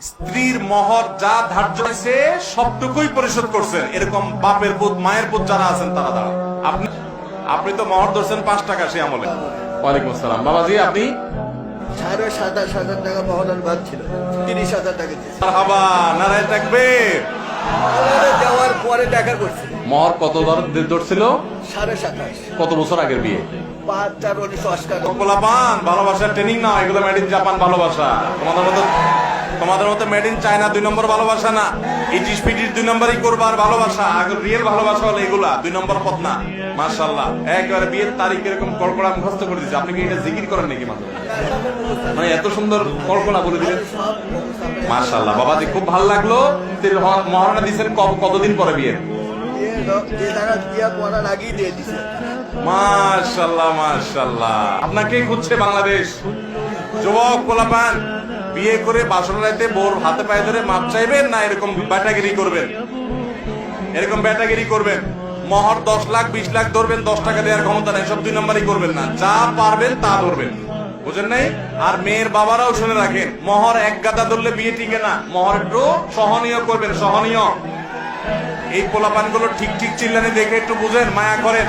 স্ত্রীর মহর যা ধার্য হয়েছে সবটুকুই পরিশোধ করছেন। এরকম বাপের পুত মায়ের পুত যারা আছেন তারা দাঁড়ান। আপনি আপনি তো মহর ধরছেন 5 টাকা সে আমলে। ওয়ালাইকুম আসসালাম। বাবাজি আপনি 27,000 টাকা মহলার বাদ ছিল, 30,000 টাকা দিয়েছে। মারহাবা, নারায়ে তাকবীর। দেওয়ার পরে টাকা করছে মহর কত ধরছিল? 27,500। কত বছর আগের বিয়ে? 5/4/1988। পোলাপান ভালোবাসার ট্রেনিং না, এগুলো মেড ইন জাপান ভালোবাসা। তোমাদের মতো মেড ইন চায়না 2 নম্বর ভালোবাসা না। ইটিস পিটিস 2 নম্বরই করবার ভালোবাসা। আগে রিয়েল ভালোবাসা হলো এগুলা, 2 নম্বর পথ না। মাশাআল্লাহ, একবারে বিয়ের তারিখ এরকম কড়কড়া মুখস্থ করে দিয়েছে। আপনি কি এটা জিকির করেন নাকি মাঝে? মানে এত সুন্দর কল্পনা বলে দিলেন। মাশাআল্লাহ বাবাজি, খুব ভালো লাগলো। মহারণা দিয়েছেন কতদিন পরে বিয়ে? যে টাকা দিয়া করার আগেই দিয়ে দিছে। মাশাআল্লাহ মাশাআল্লাহ। আপনাকেই খুঁজছে বাংলাদেশ। যুবক পোলাপান, বিয়ে করে বাসর রাইতে বোর হাতে পায়ে ধরে মাপ চাইবেন না এরকম ব্যাটাগিরি করবেন? এরকম ব্যাটাগিরি করবেন। মহর 10 লাখ 20 লাখ ধরবেন, 10 টাকা দেওয়ার ক্ষমতা নেই, সব 2 নম্বরই করবেন না। যা পারবেন তা ধরবেন, বুঝেন নাই? আর মেয়ের বাবারাও শুনে রাখেন, মহর এক গাদা ধরলে বিয়ে টিকে না। মহর একটু সহনীয় করবেন, সহনীয়। এই পোলাপান গুলো ঠিক ঠিক চিল্লানি দেখে একটু বুঝেন, মায়া করেন।